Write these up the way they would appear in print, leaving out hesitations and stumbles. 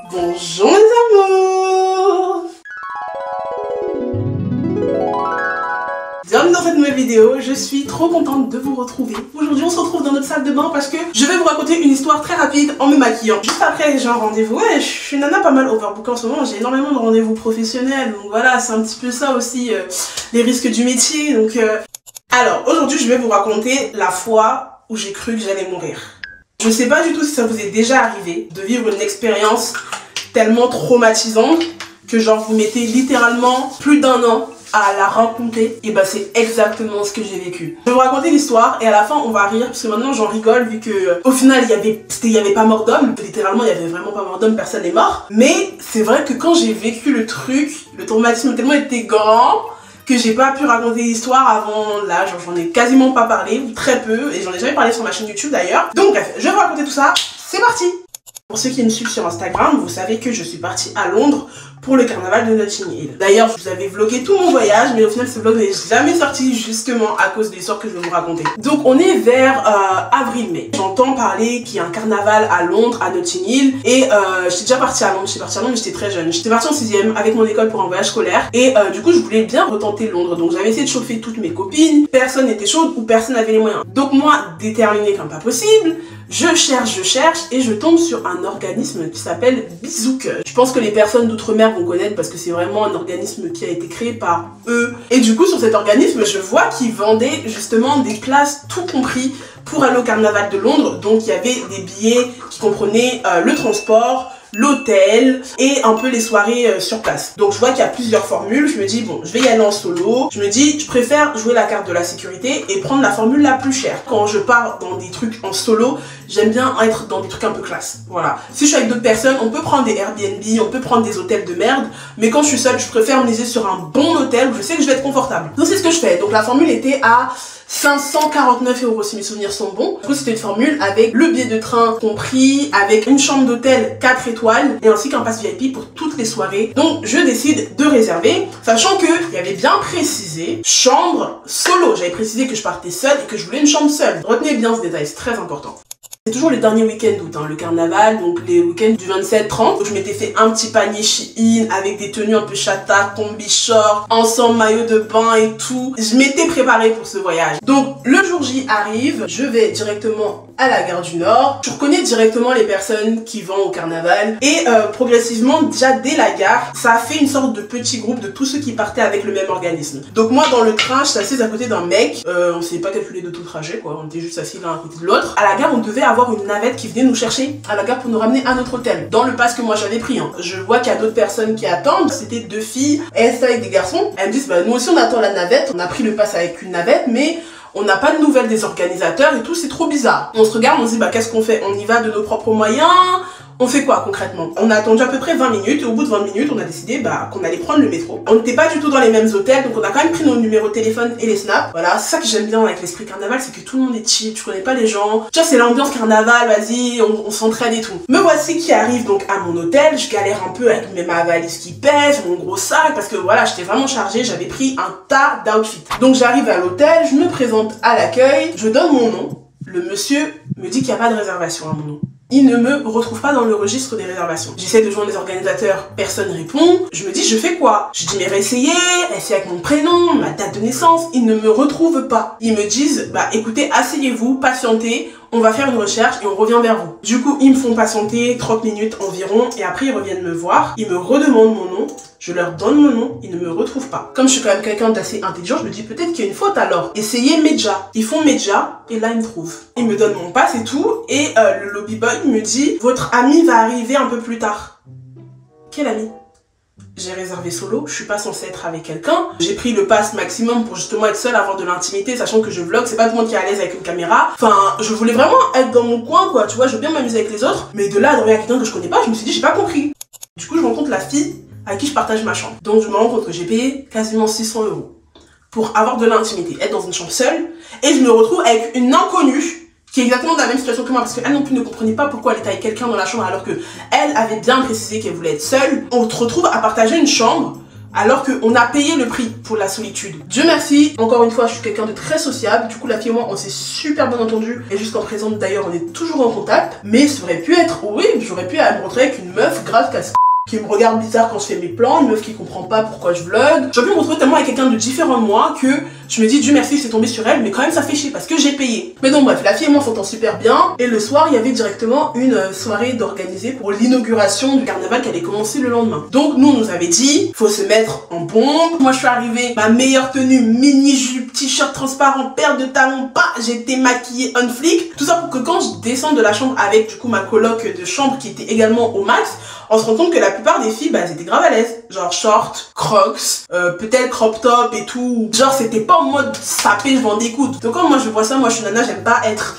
Bonjour les amours! Bienvenue dans cette nouvelle vidéo, je suis trop contente de vous retrouver. Aujourd'hui on se retrouve dans notre salle de bain parce que je vais vous raconter une histoire très rapide en me maquillant. Juste après j'ai un rendez-vous, ouais je suis une nana pas mal overbookée en ce moment, j'ai énormément de rendez-vous professionnels, donc voilà c'est un petit peu ça aussi les risques du métier. Donc alors aujourd'hui je vais vous raconter la fois où j'ai cru que j'allais mourir. Je sais pas du tout si ça vous est déjà arrivé de vivre une expérience tellement traumatisante que genre vous mettez littéralement plus d'1 an à la raconter, et bah c'est exactement ce que j'ai vécu. Je vais vous raconter l'histoire et à la fin on va rire parce que maintenant j'en rigole vu que au final il y avait pas mort d'homme, littéralement il y avait vraiment pas mort d'homme, personne n'est mort. Mais c'est vrai que quand j'ai vécu le truc, le traumatisme a tellement été grand que j'ai pas pu raconter l'histoire avant là, genre j'en ai quasiment pas parlé, ou très peu, et j'en ai jamais parlé sur ma chaîne YouTube d'ailleurs. Donc bref, je vais vous raconter tout ça, c'est parti! Pour ceux qui me suivent sur Instagram, vous savez que je suis partie à Londres pour le carnaval de Notting Hill. D'ailleurs, je vous avais vlogué tout mon voyage, mais au final ce vlog n'est jamais sorti justement à cause des histoires que je vais vous raconter. Donc on est vers avril-mai. J'entends parler qu'il y a un carnaval à Londres, à Notting Hill, et j'étais déjà partie à Londres, mais j'étais très jeune. J'étais partie en 6ème avec mon école pour un voyage scolaire, et du coup je voulais bien retenter Londres. Donc j'avais essayé de chauffer toutes mes copines, personne n'était chaude ou personne n'avait les moyens. Donc moi, déterminée comme pas possible, je cherche et je tombe sur un organisme qui s'appelle Bizouk. Je pense que les personnes d'outre-mer vont connaître parce que c'est vraiment un organisme qui a été créé par eux. Et du coup sur cet organisme, je vois qu'ils vendaient justement des places tout compris pour aller au carnaval de Londres. Donc il y avait des billets qui comprenaient le transport, l'hôtel et un peu les soirées sur place. Donc je vois qu'il y a plusieurs formules, je me dis bon je vais y aller en solo, je me dis je préfère jouer la carte de la sécurité et prendre la formule la plus chère. Quand je pars dans des trucs en solo, j'aime bien être dans des trucs un peu classe, voilà. Si je suis avec d'autres personnes, on peut prendre des Airbnb, on peut prendre des hôtels de merde, mais quand je suis seule, je préfère miser sur un bon hôtel où je sais que je vais être confortable. Donc c'est ce que je fais. Donc la formule était à 549 € si mes souvenirs sont bons. Du coup c'était une formule avec le billet de train compris, avec une chambre d'hôtel 4 étoiles et ainsi qu'un pass VIP pour toutes les soirées. Donc je décide de réserver, sachant que il y avait bien précisé chambre solo. J'avais précisé que je partais seule et que je voulais une chambre seule. Retenez bien ce détail, c'est très important. C'est toujours les derniers week-ends d'août, le carnaval, donc les week-ends du 27-30. Je m'étais fait un petit panier Shein avec des tenues un peu chata, combi short, ensemble maillot de bain et tout. Je m'étais préparée pour ce voyage. Donc le jour J arrive, je vais directement à la gare du Nord. Je reconnais directement les personnes qui vont au carnaval et progressivement, déjà dès la gare, ça a fait une sorte de petit groupe de tous ceux qui partaient avec le même organisme. Donc moi dans le train, je suis assise à côté d'un mec, on s'est pas calculé de tout trajet quoi, on était juste assis l'un à côté de l'autre. À la gare, on devait avoir une navette qui venait nous chercher à la gare pour nous ramener à notre hôtel, dans le pass que moi j'avais pris. Je vois qu'il y a d'autres personnes qui attendent, c'était 2 filles, elles étaient avec des garçons, elles me disent bah nous aussi on attend la navette, on a pris le pass avec une navette mais on n'a pas de nouvelles des organisateurs et tout, c'est trop bizarre. On se regarde, on se dit bah qu'est-ce qu'on fait? On y va de nos propres moyens? On fait quoi concrètement? On a attendu à peu près 20 minutes et au bout de 20 minutes on a décidé qu'on allait prendre le métro. On n'était pas du tout dans les mêmes hôtels donc on a quand même pris nos numéros de téléphone et les snaps. Voilà, c'est ça que j'aime bien avec l'esprit carnaval, c'est que tout le monde est chill, tu connais pas les gens. Tu vois c'est l'ambiance carnaval, vas-y, on s'entraide et tout. Me voici qui arrive donc à mon hôtel, je galère un peu avec ma valise qui pèse, mon gros sac parce que voilà j'étais vraiment chargée, j'avais pris un tas d'outfits. Donc j'arrive à l'hôtel, je me présente à l'accueil, je donne mon nom. Le monsieur me dit qu'il n'y a pas de réservation à mon nom. Il ne me retrouve pas dans le registre des réservations. J'essaie de joindre les organisateurs, personne répond. Je me dis, je fais quoi? Je dis, mais réessayez, essayez avec mon prénom, ma date de naissance. Ils ne me retrouvent pas. Ils me disent, bah écoutez, asseyez-vous, patientez, on va faire une recherche et on revient vers vous. Du coup, ils me font patienter 30 minutes environ et après ils reviennent me voir. Ils me redemandent mon nom. Je leur donne mon nom, ils ne me retrouvent pas. Comme je suis quand même quelqu'un d'assez intelligent, je me dis peut-être qu'il y a une faute alors. Essayez Medja. Ils font Medja et là ils me trouvent. Ils me donnent mon pass et tout et le lobby boy me dit votre ami va arriver un peu plus tard. Quel ami? J'ai réservé solo, je suis pas censée être avec quelqu'un. J'ai pris le pass maximum pour justement être seule, avoir de l'intimité, sachant que je vlog, c'est pas tout le monde qui est à l'aise avec une caméra. Enfin, je voulais vraiment être dans mon coin quoi, tu vois, je veux bien m'amuser avec les autres. Mais de là à dormir avec quelqu'un que je connais pas, je me suis dit j'ai pas compris. Du coup je rencontre la fille à qui je partage ma chambre. Donc je me rends compte que j'ai payé quasiment 600 € pour avoir de l'intimité, être dans une chambre seule, et je me retrouve avec une inconnue qui est exactement dans la même situation que moi parce qu'elle non plus ne comprenait pas pourquoi elle était avec quelqu'un dans la chambre alors que elle avait bien précisé qu'elle voulait être seule. On se retrouve à partager une chambre alors qu'on a payé le prix pour la solitude. Dieu merci, encore une fois, je suis quelqu'un de très sociable, du coup la fille et moi on s'est super bien entendu et jusqu'en présent d'ailleurs on est toujours en contact, mais ça aurait pu être horrible, j'aurais pu me retrouver avec une meuf grave casse qui me regarde bizarre quand je fais mes plans, une meuf qui comprend pas pourquoi je vlog. J'aurais pu me retrouver tellement avec quelqu'un de différent de moi que je me dis Dieu merci je suis tombée sur elle, mais quand même ça fait chier parce que j'ai payé. Mais donc bref, la fille et moi s'entend super bien et le soir il y avait directement une soirée d'organiser pour l'inauguration du carnaval qui allait commencer le lendemain. Donc nous on nous avait dit faut se mettre en bombe. Moi je suis arrivée, ma meilleure tenue, mini jupe, t-shirt transparent, paire de talons, pas, j'étais maquillée on flic. Tout ça pour que quand je descends de la chambre avec du coup ma coloc de chambre qui était également au max, on se rend compte que la plupart des filles, bah, elles étaient grave à l'aise. Genre short, crocs, peut-être crop top et tout. Genre, c'était pas en mode sapé, je m'en dégoûte. Donc quand moi je vois ça, moi je suis nana, j'aime pas être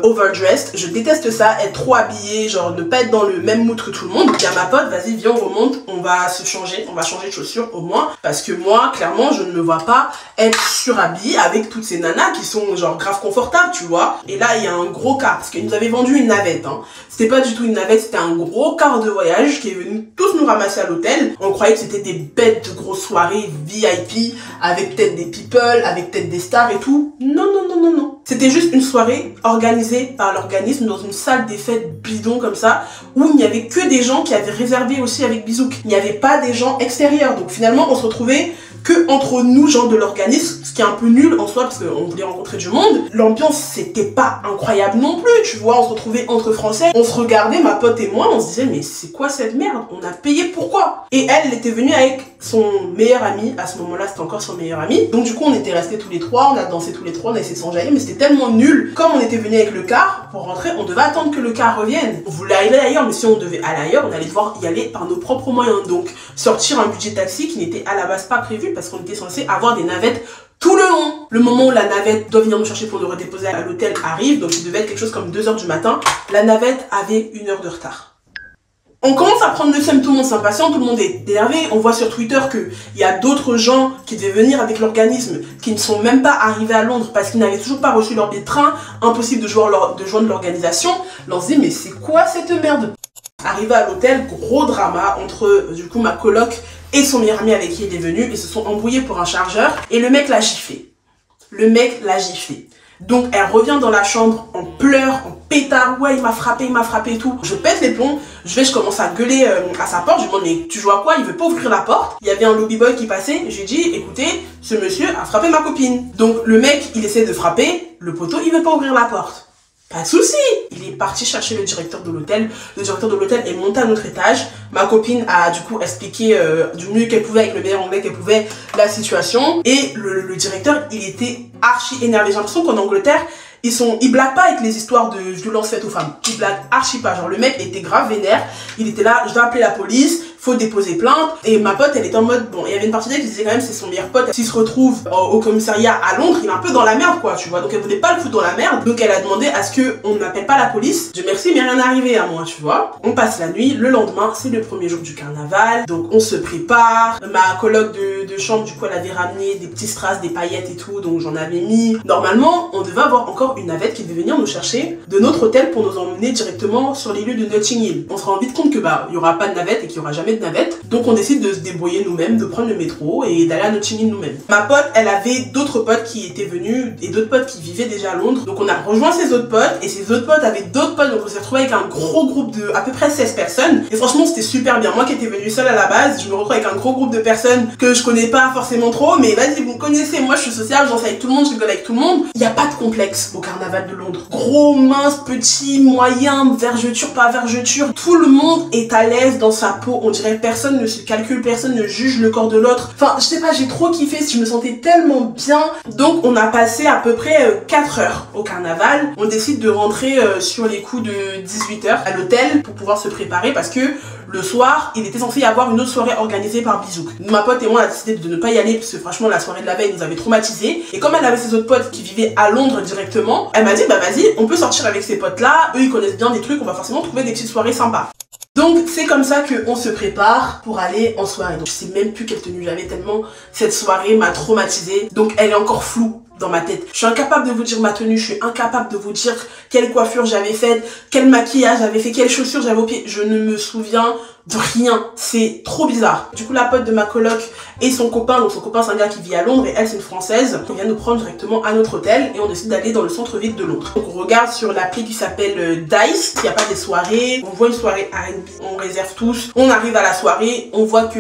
overdressed. Je déteste ça, être trop habillée, genre ne pas être dans le même mood que tout le monde. Il y a ma pote, vas-y, viens, on remonte, on va se changer, on va changer de chaussures au moins. Parce que moi, clairement, je ne me vois pas être surhabillée avec toutes ces nanas qui sont genre grave confortables, tu vois. Et là, il y a un gros car, parce qu'ils nous avaient vendu une navette, hein. C'était pas du tout une navette, c'était un gros car de voyage qui est venu tous nous ramasser à l'hôtel. On croyait que c'était des bêtes de grosses soirées VIP, avec peut-être des people, avec peut-être des stars et tout. Non, non, non, non, non. C'était juste une soirée organisée par l'organisme dans une salle des fêtes bidon comme ça, où il n'y avait que des gens qui avaient réservé aussi avec Bizouk. Il n'y avait pas des gens extérieurs. Donc finalement, on se retrouvait que entre nous, gens de l'organisme, ce qui est un peu nul en soi parce qu'on voulait rencontrer du monde. L'ambiance, c'était pas incroyable non plus, tu vois, on se retrouvait entre Français, on se regardait, ma pote et moi, on se disait mais c'est quoi cette merde? On a payé pourquoi? Et elle était venue avec son meilleur ami, à ce moment-là c'était encore son meilleur ami, donc du coup on était restés tous les trois, on a dansé tous les trois, on a essayé de s'enjailler, mais c'était tellement nul. Comme on était venu avec le car, pour rentrer, on devait attendre que le car revienne. On voulait aller ailleurs, mais si on devait aller ailleurs, on allait devoir y aller par nos propres moyens, donc sortir un budget taxi qui n'était à la base pas prévu parce qu'on était censé avoir des navettes tout le long. Le moment où la navette doit venir nous chercher pour nous redéposer à l'hôtel arrive, donc il devait être quelque chose comme 2 h du matin. La navette avait 1 heure de retard. On commence à prendre le seum, tout le monde s'impatiente, tout le monde est énervé. On voit sur Twitter qu'il y a d'autres gens qui devaient venir avec l'organisme, qui ne sont même pas arrivés à Londres parce qu'ils n'avaient toujours pas reçu leur billet de train. Impossible de joindre l'organisation. Là on se dit mais c'est quoi cette merde? Arrivé à l'hôtel, gros drama entre du coup ma coloc et son meilleur ami avec qui il est venu. Ils se sont embrouillés pour un chargeur et le mec l'a giflé. Le mec l'a giflé. Donc elle revient dans la chambre en pleurs, en pétard, ouais il m'a frappé et tout. Je pète les plombs, je commence à gueuler à sa porte, je lui demande mais tu joues à quoi? Il veut pas ouvrir la porte. Il y avait un lobby boy qui passait, je lui ai dit écoutez, ce monsieur a frappé ma copine. Donc le mec il essaie de frapper, le poteau il veut pas ouvrir la porte. Pas de souci. Il est parti chercher le directeur de l'hôtel. Le directeur de l'hôtel est monté à notre étage. Ma copine a du coup expliqué du mieux qu'elle pouvait avec le meilleur anglais qu'elle pouvait la situation. Et le directeur, il était archi énervé. J'ai l'impression qu'en Angleterre, ils blaguent pas avec les histoires de violence faites aux femmes. Ils blaguent archi pas. Genre le mec était grave vénère. Il était là, je dois appeler la police. Faut déposer plainte. Et ma pote, elle était en mode, bon, il y avait une partie d'elle qui disait quand même c'est son meilleur pote. S'il se retrouve au commissariat à Londres, il est un peu dans la merde, quoi, tu vois. Donc elle voulait pas le foutre dans la merde. Donc elle a demandé à ce qu'on n'appelle pas la police. Dieu merci, mais rien n'est arrivé à moi, tu vois. On passe la nuit. Le lendemain, c'est le premier jour du carnaval. Donc on se prépare. Ma coloc de chambre, du coup, elle avait ramené des petits strass, des paillettes et tout. Donc j'en avais mis. Normalement, on devait avoir encore une navette qui devait venir nous chercher de notre hôtel pour nous emmener directement sur les lieux de Notting Hill. On se rend vite compte que bah, il y aura pas de navette et qu'il y aura jamais de navette. Donc on décide de se débrouiller nous-mêmes, de prendre le métro et d'aller à Notting Hill nous-mêmes. Ma pote, elle avait d'autres potes qui étaient venus et d'autres potes qui vivaient déjà à Londres. Donc on a rejoint ses autres potes et ses autres potes avaient d'autres potes. Donc on s'est retrouvé avec un gros groupe de à peu près 16 personnes. Et franchement c'était super bien. Moi qui étais venue seule à la base, je me retrouve avec un gros groupe de personnes que je connais pas forcément trop. Mais vas-y, vous me connaissez, moi je suis sociable, j'en sais avec tout le monde, je rigole avec tout le monde. Il n'y a pas de complexe au carnaval de Londres. Gros, mince, petit, moyen, vergeture, pas vergeture. Tout le monde est à l'aise dans sa peau. On dirait personne ne se calcule, personne ne juge le corps de l'autre. Enfin, je sais pas, j'ai trop kiffé, je me sentais tellement bien. Donc, on a passé à peu près 4 heures au carnaval. On décide de rentrer sur les coups de 18 h à l'hôtel pour pouvoir se préparer parce que le soir, il était censé y avoir une autre soirée organisée par Bizouk. Ma pote et moi, on a décidé de ne pas y aller parce que franchement, la soirée de la veille nous avait traumatisés. Et comme elle avait ses autres potes qui vivaient à Londres directement, elle m'a dit, bah vas-y, on peut sortir avec ces potes-là. Eux, ils connaissent bien des trucs, on va forcément trouver des petites soirées sympas. Donc c'est comme ça qu'on se prépare pour aller en soirée. Donc je sais même plus quelle tenue j'avais tellement cette soirée m'a traumatisée. Donc elle est encore floue dans ma tête. Je suis incapable de vous dire ma tenue, je suis incapable de vous dire quelle coiffure j'avais faite, quel maquillage j'avais fait, quelles chaussures j'avais au pied. Je ne me souviens de rien. C'est trop bizarre. Du coup, la pote de ma coloc et son copain, donc son copain c'est un gars qui vit à Londres et elle c'est une française, on vient nous prendre directement à notre hôtel et on décide d'aller dans le centre-ville de Londres. Donc on regarde sur l'appli qui s'appelle Dice, il n'y a pas des soirées, on voit une soirée R&B, on réserve tous, on arrive à la soirée, on voit que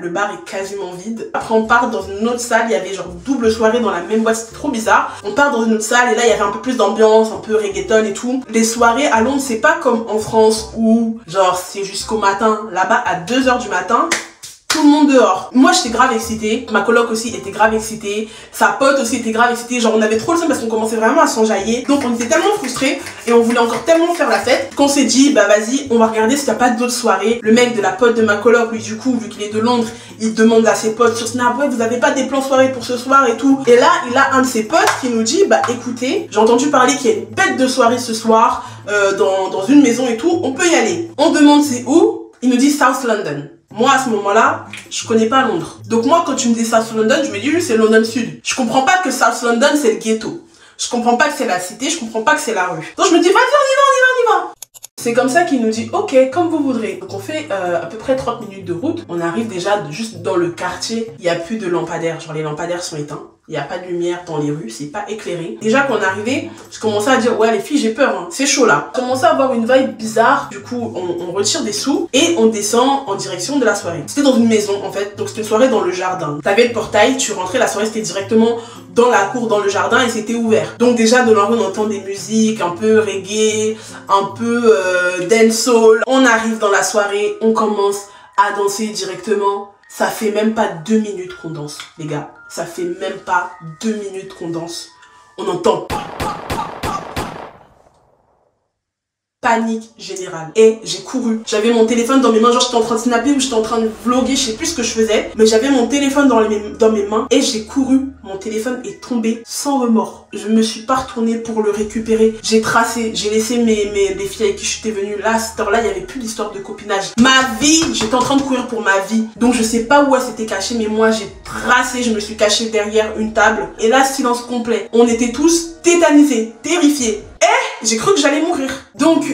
le bar est quasiment vide. Après on part dans une autre salle, il y avait genre double soirée dans la même boîte, c'était trop bizarre. On part dans une autre salle et là il y avait un peu plus d'ambiance, un peu reggaeton et tout. Les soirées à Londres c'est pas comme en France où genre c'est jusqu'au matin. Là-bas à 2 h du matin, tout le monde dehors. Moi j'étais grave excitée, ma coloc aussi était grave excitée, sa pote aussi était grave excitée, genre on avait trop le seum parce qu'on commençait vraiment à s'enjailler. Donc on était tellement frustrés et on voulait encore tellement faire la fête qu'on s'est dit bah vas-y on va regarder s'il n'y a pas d'autres soirées. Le mec de la pote de ma coloc, lui du coup vu qu'il est de Londres, il demande à ses potes sur Snap, ouais vous avez pas des plans soirée pour ce soir et tout. Et là il a un de ses potes qui nous dit bah écoutez, j'ai entendu parler qu'il y a une bête de soirée ce soir dans une maison et tout, on peut y aller. On demande c'est où, il nous dit South London. Moi, à ce moment-là, je connais pas Londres. Donc moi, quand tu me dis South London, je me dis c'est London Sud. Je comprends pas que South London, c'est le ghetto. Je comprends pas que c'est la cité, je comprends pas que c'est la rue. Donc je me dis, vas-y, on y va. C'est comme ça qu'il nous dit, ok, comme vous voudrez. Donc on fait à peu près 30 minutes de route. On arrive déjà juste dans le quartier. Il n'y a plus de lampadaires, genre les lampadaires sont éteints. Il n'y a pas de lumière dans les rues, c'est pas éclairé. Déjà quand on est arrivé, je commençais à dire ouais les filles j'ai peur, hein. C'est chaud là. Je commençais à avoir une vibe bizarre, du coup on retire des sous et on descend en direction de la soirée. C'était dans une maison en fait, donc c'était une soirée dans le jardin. T'avais le portail, tu rentrais, la soirée c'était directement dans la cour, dans le jardin et c'était ouvert. Donc déjà dans la rue on entend des musiques un peu reggae, un peu dancehall. On arrive dans la soirée, on commence à danser directement. Ça fait même pas 2 minutes qu'on danse, les gars. Ça fait même pas 2 minutes qu'on danse. On entend panique générale. Et j'ai couru. J'avais mon téléphone dans mes mains, genre j'étais en train de snapper ou j'étais en train de vlogger, je sais plus ce que je faisais. Mais j'avais mon téléphone dans mes mains et j'ai couru. Mon téléphone est tombé sans remords. Je me suis pas retournée pour le récupérer. J'ai tracé, j'ai laissé les filles avec qui j'étais venue. Là, à cette heure-là, il y avait plus d'histoire de copinage. Ma vie, j'étais en train de courir pour ma vie. Donc je sais pas où elle s'était cachée, mais moi j'ai tracé, je me suis cachée derrière une table. Et là, silence complet. On était tous tétanisés, terrifiés. J'ai cru que j'allais mourir. Donc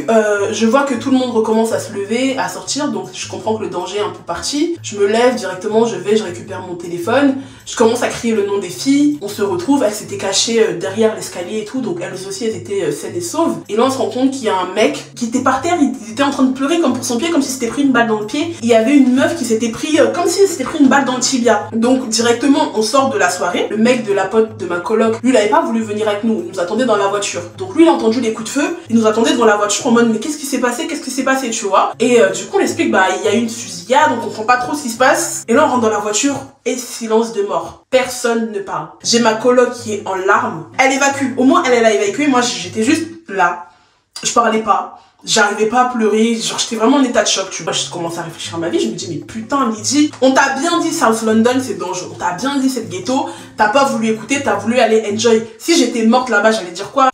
je vois que tout le monde recommence à se lever, à sortir, donc je comprends que le danger est un peu parti. Je me lève directement, je récupère mon téléphone, je commence à crier le nom des filles, on se retrouve, elles s'étaient cachées derrière l'escalier et tout, donc elles aussi elles étaient saines et sauves. Et là on se rend compte qu'il y a un mec qui était par terre, il était en train de pleurer comme pour son pied, comme si s'était pris une balle dans le pied. Il y avait une meuf qui s'était pris, comme si elle s'était pris une balle dans le tibia. Donc directement on sort de la soirée, le mec de la pote de ma coloc, lui il avait pas voulu venir avec nous, il nous attendait dans la voiture. Donc lui il a entendu les coups de feu, il nous attendait devant la voiture en mode mais qu'est-ce qui s'est passé, tu vois. Et du coup on explique bah il y a eu une fusillade, on comprend pas trop ce qui se passe. Et là on rentre dans la voiture et silence de mort. Personne ne parle. J'ai ma coloc qui est en larmes. Elle évacue. Au moins elle a évacué. Moi j'étais juste là. Je parlais pas. J'arrivais pas à pleurer. Genre j'étais vraiment en état de choc, tu vois. Je commence à réfléchir à ma vie. Je me dis mais putain Lydie, on t'a bien dit South London c'est dangereux. On t'a bien dit c'est le ghetto. T'as pas voulu écouter, t'as voulu aller enjoy. Si j'étais morte là-bas j'allais dire quoi?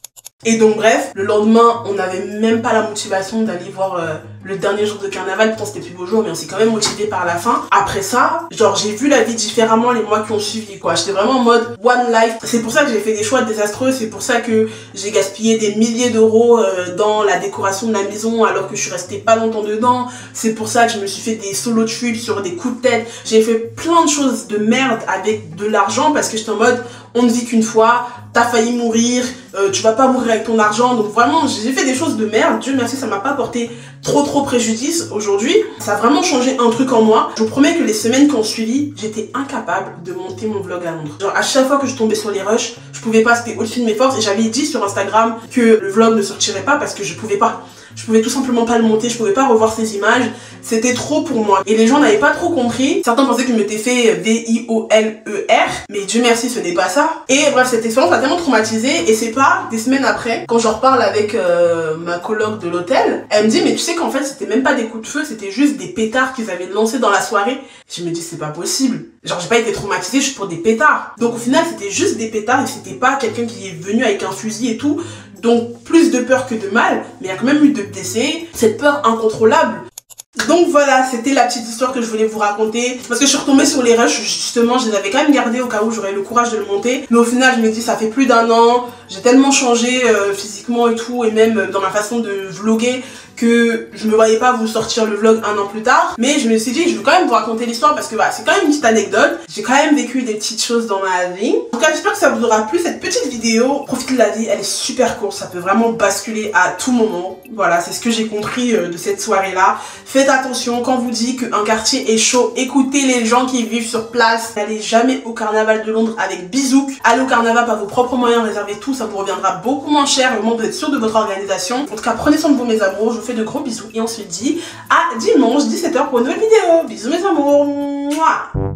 Et donc bref, le lendemain, on n'avait même pas la motivation d'aller voir le dernier jour de carnaval. Pourtant c'était plus beau jour, mais on s'est quand même motivé par la fin. Après ça, genre j'ai vu la vie différemment les mois qui ont suivi quoi. J'étais vraiment en mode one life. C'est pour ça que j'ai fait des choix désastreux. C'est pour ça que j'ai gaspillé des milliers d'euros dans la décoration de la maison alors que je suis restée pas longtemps dedans. C'est pour ça que je me suis fait des solo trips sur des coups de tête. J'ai fait plein de choses de merde avec de l'argent parce que j'étais en mode on ne vit qu'une fois, t'as failli mourir, tu vas pas mourir avec ton argent. Donc vraiment j'ai fait des choses de merde. Dieu merci ça m'a pas porté trop préjudice aujourd'hui. Ça a vraiment changé un truc en moi. Je vous promets que les semaines qui ont suivi, j'étais incapable de monter mon vlog à Londres. Genre à chaque fois que je tombais sur les rushs, je pouvais pas, c'était au-dessus de mes forces. Et j'avais dit sur Instagram que le vlog ne sortirait pas parce que je pouvais pas. Je pouvais tout simplement pas le monter, je pouvais pas revoir ces images, c'était trop pour moi. Et les gens n'avaient pas trop compris. Certains pensaient que je m'étais fait V-I-O-L-E-R, mais Dieu merci ce n'est pas ça. Et bref, cette expérience m'a tellement traumatisée et c'est pas des semaines après, quand j'en reparle avec ma coloc de l'hôtel, elle me dit mais tu sais qu'en fait c'était même pas des coups de feu, c'était juste des pétards qu'ils avaient lancés dans la soirée. Je me dis c'est pas possible. Genre j'ai pas été traumatisée juste pour des pétards. Donc au final c'était juste des pétards et c'était pas quelqu'un qui est venu avec un fusil et tout. Donc plus de peur que de mal, mais il y a quand même eu 2 décès, cette peur incontrôlable. Donc voilà, c'était la petite histoire que je voulais vous raconter. Parce que je suis retombée sur les rushs, justement, je les avais quand même gardés au cas où j'aurais eu le courage de le monter. Mais au final, je me dis, ça fait plus d'1 an, j'ai tellement changé physiquement et tout, et même dans ma façon de vlogger, que je me voyais pas vous sortir le vlog un an plus tard, mais je me suis dit je veux quand même vous raconter l'histoire parce que voilà, c'est quand même une petite anecdote. J'ai quand même vécu des petites choses dans ma vie. En tout cas, j'espère que ça vous aura plu cette petite vidéo. Profitez de la vie, elle est super courte, ça peut vraiment basculer à tout moment. Voilà, c'est ce que j'ai compris de cette soirée là. Faites attention quand vous dit qu'un quartier est chaud, écoutez les gens qui vivent sur place. N'allez jamais au carnaval de Londres avec Bizouk. Allez au carnaval par vos propres moyens, réservez tout, ça vous reviendra beaucoup moins cher et au moins vous êtes sûr de votre organisation. En tout cas, prenez soin de vous mes amours, je vous fais de gros bisous et on se dit à dimanche 17h pour une nouvelle vidéo. Bisous mes amours. Mouah.